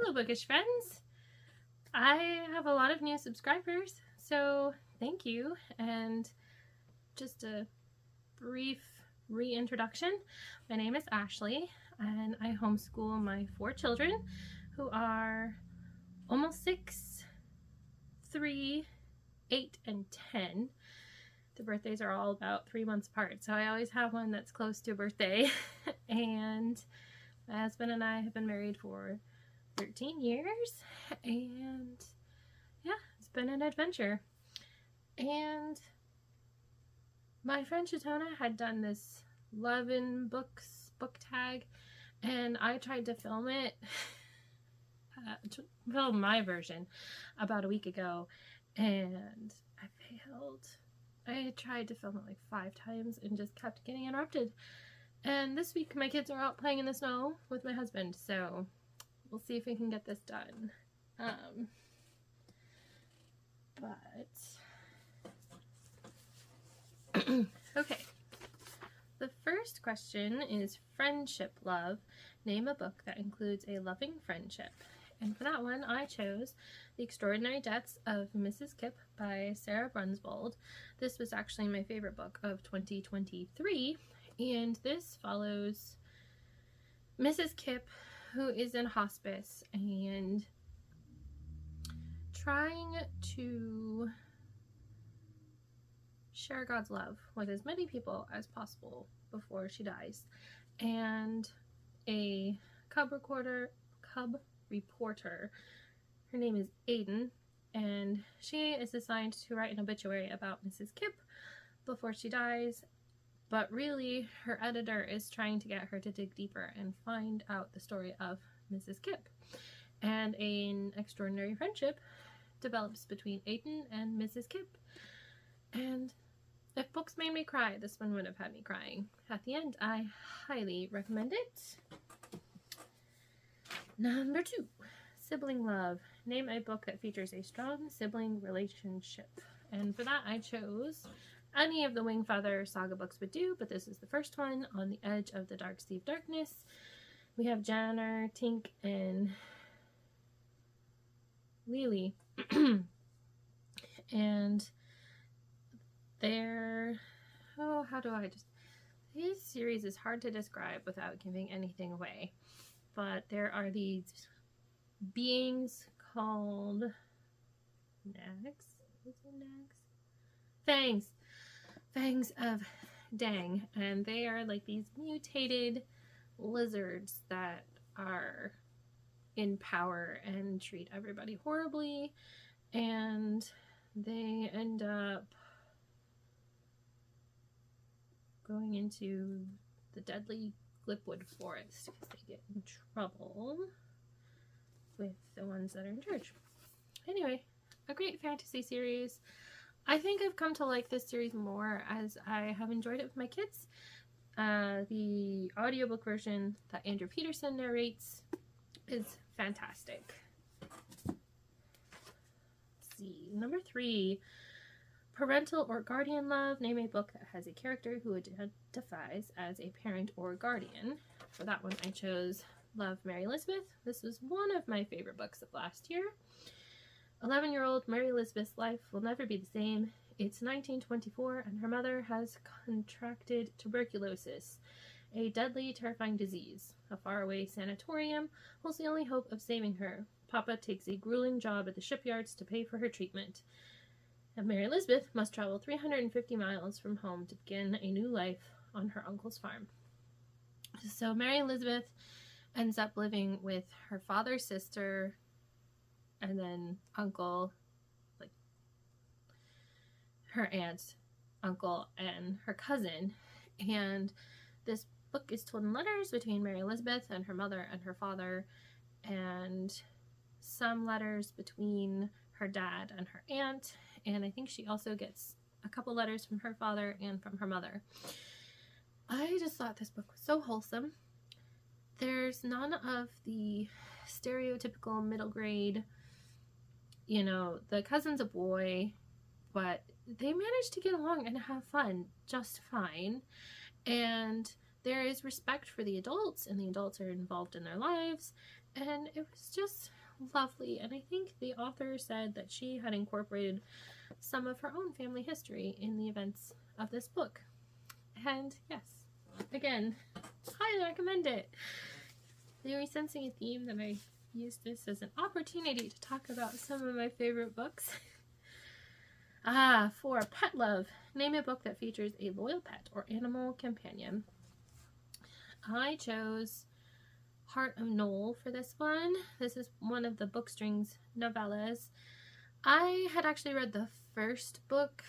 Hello, bookish friends. I have a lot of new subscribers, so thank you. And just a brief reintroduction. My name is Ashley, and I homeschool my 4 children who are almost 6, 3, 8, and 10. The birthdays are all about 3 months apart, so I always have one that's close to a birthday. And my husband and I have been married for 13 years, and yeah, it's been an adventure. And my friend Shatona had done this Love in Books book tag, and I tried to film it, film my version about a week ago, and I failed. I tried to film it like 5 times and just kept getting interrupted. And this week my kids are out playing in the snow with my husband, so we'll see if we can get this done. Okay. The first question is friendship love. Name a book that includes a loving friendship. And for that one, I chose The Extraordinary Deaths of Mrs. Kipp by Sarah Brunsvold. This was actually my favorite book of 2023, and this follows Mrs. Kipp, who is in hospice and trying to share God's love with as many people as possible before she dies. And a cub reporter, her name is Aiden, and she is assigned to write an obituary about Mrs. Kipp before she dies, but really her editor is trying to get her to dig deeper and find out the story of Mrs. Kipp. And an extraordinary friendship develops between Aiden and Mrs. Kipp. And if books made me cry, this one would have had me crying at the end. I highly recommend it. Number 2, sibling love. Name a book that features a strong sibling relationship. And for that, I chose any of the Wingfeather saga books would do, but this is the first one, On the Edge of the Dark Sea of Darkness. We have Janner, Tink, and Lily. And they're, this series is hard to describe without giving anything away. But there are these beings called Nags? Is it Nags? Fangs. Fangs of Dang. And they are like these mutated lizards that are in power and treat everybody horribly. And they end up going into the deadly Glipwood Forest because they get in trouble with the ones that are in charge. Anyway, a great fantasy series. I think I've come to like this series more as I have enjoyed it with my kids. The audiobook version that Andrew Peterson narrates is fantastic. Let's see, number 3. Parental or guardian love. Name a book that has a character who identifies as a parent or guardian. For that one, I chose Love, Mary Elizabeth. This was one of my favorite books of last year. 11-year-old Mary Elizabeth's life will never be the same. It's 1924, and her mother has contracted tuberculosis, a deadly, terrifying disease. A faraway sanatorium holds the only hope of saving her. Papa takes a grueling job at the shipyards to pay for her treatment. And Mary Elizabeth must travel 350 miles from home to begin a new life on her uncle's farm. So Mary Elizabeth ends up living with her father's sister and then uncle, like her aunt, uncle, and her cousin. And this book is told in letters between Mary Elizabeth and her mother and her father, and some letters between her dad and her aunt. And I think she also gets a couple letters from her father and from her mother. I just thought this book was so wholesome. There's none of the stereotypical middle grade, you know, the cousin's a boy, but they manage to get along and have fun just fine. And there is respect for the adults, and the adults are involved in their lives. And it was just lovely, and I think the author said that she had incorporated some of her own family history in the events of this book. And yes, again, highly recommend it. Very sensing a theme that I used this as an opportunity to talk about some of my favorite books. For pet love, name a book that features a loyal pet or animal companion. I chose Heart of Knoll for this one. This is one of the Bookstrings novellas. I had actually read the first book,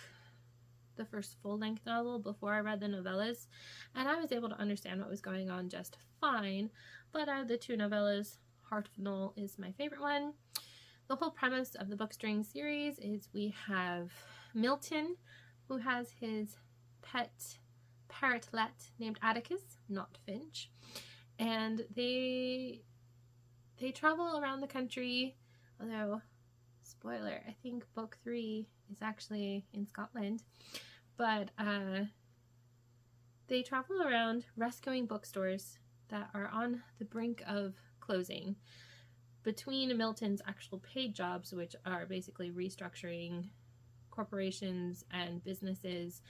the first full-length novel, before I read the novellas, and I was able to understand what was going on just fine. But out of the two novellas, Heart of Knoll is my favorite one. The whole premise of the Bookstring series is we have Milton, who has his pet parrotlet named Atticus, not Finch, and they travel around the country, although, spoiler, I think book 3 is actually in Scotland, but they travel around rescuing bookstores that are on the brink of closing, between Milton's actual paid jobs, which are basically restructuring corporations and businesses.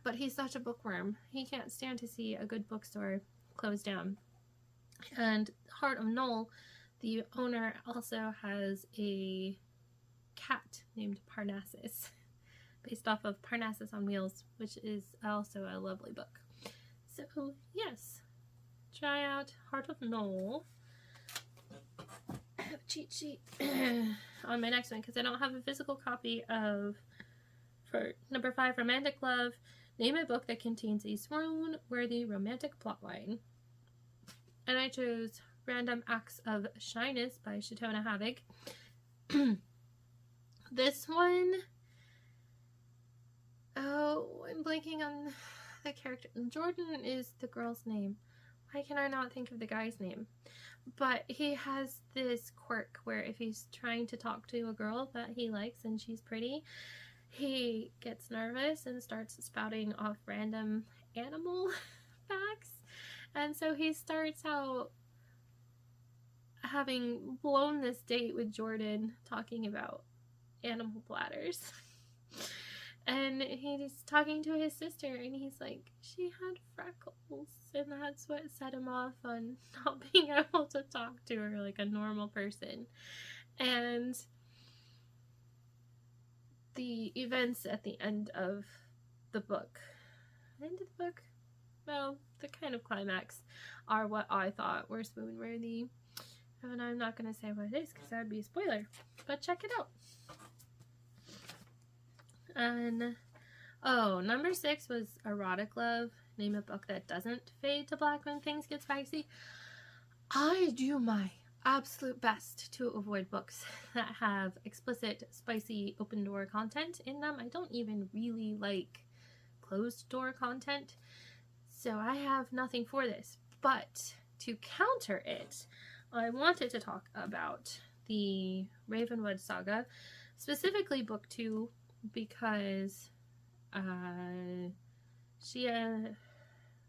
But he's such a bookworm. He can't stand to see a good bookstore close down. And Heart of Knoll, the owner, also has a cat named Parnassus, based off of Parnassus on Wheels, which is also a lovely book. So yes, try out Heart of Knoll. I have a cheat sheet on my next one because I don't have a physical copy of, for number 5, Romantic Love, name a book that contains a swoon-worthy romantic plotline. And I chose Random Acts of Shyness by Shatona Havig. This one, oh, I'm blanking on the character. Jordan is the girl's name. Why can I not think of the guy's name? But he has this quirk where if he's trying to talk to a girl that he likes and she's pretty, he gets nervous and starts spouting off random animal facts. And so he starts out having blown this date with Jordan talking about animal bladders. And he's talking to his sister and he's like, she had freckles, and that's what set him off on not being able to talk to her like a normal person. And the events at the end of the book, well, the kind of climax, are what I thought were swoon-worthy. And I'm not going to say what it is because that would be a spoiler, but check it out. And oh, number 6 was Erotic Love, name a book that doesn't fade to black when things get spicy. I do my absolute best to avoid books that have explicit, spicy, open door content in them. I don't even really like closed door content, so I have nothing for this. But to counter it, I wanted to talk about the Ravenwood saga, specifically book 2, because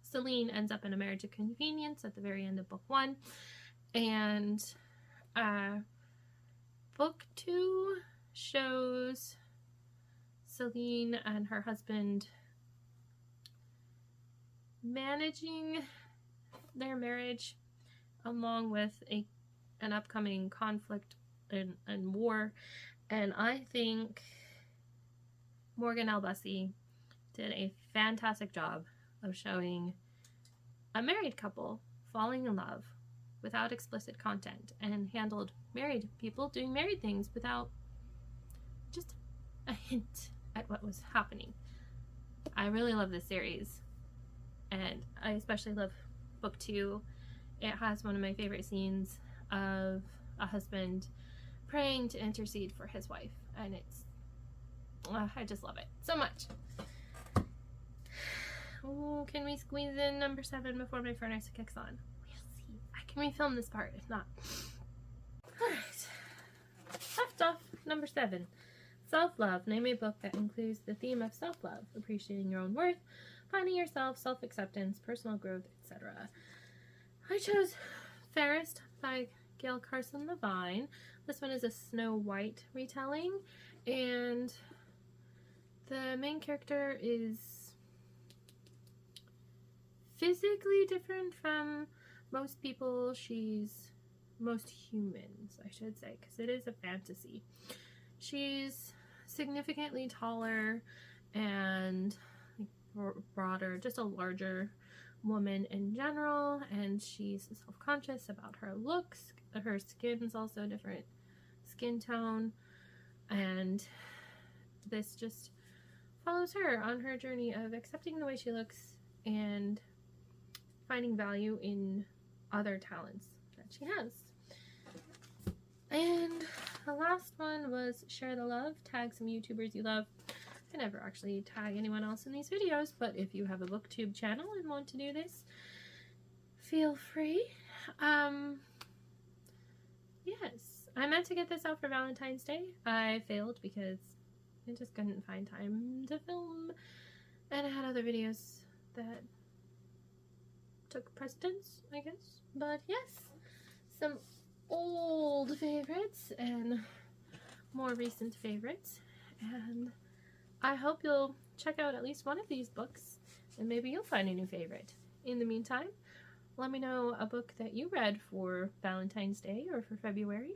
Celine ends up in a marriage of convenience at the very end of book 1, and book 2 shows Celine and her husband managing their marriage along with an upcoming conflict and war, and I think Morgan L. Bussey did a fantastic job of showing a married couple falling in love without explicit content, and handled married people doing married things without just a hint at what was happening. I really love this series, and I especially love book 2. It has one of my favorite scenes of a husband praying to intercede for his wife, and it's I just love it so much. Ooh, can we squeeze in number 7 before my furnace kicks on? We'll see. I can refilm this part if not. Alright. Left off number 7. Self-love. Name a book that includes the theme of self-love, appreciating your own worth, finding yourself, self-acceptance, personal growth, etc. I chose Fairest by Gail Carson Levine. This one is a Snow White retelling, and the main character is physically different from most people. She's most humans, I should say, because it is a fantasy. She's significantly taller and broader, just a larger woman in general, and she's self-conscious about her looks. Her skin's also a different skin tone, and this just follows her on her journey of accepting the way she looks and finding value in other talents that she has. And the last one was Share the Love, tag some YouTubers you love. I never actually tag anyone else in these videos, but if you have a BookTube channel and want to do this, feel free. Yes, I meant to get this out for Valentine's Day. I failed because I just couldn't find time to film, and I had other videos that took precedence, I guess. But yes, some old favorites and more recent favorites, and I hope you'll check out at least one of these books and maybe you'll find a new favorite. In the meantime, let me know a book that you read for Valentine's Day or for February.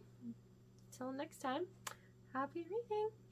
Until next time, happy reading!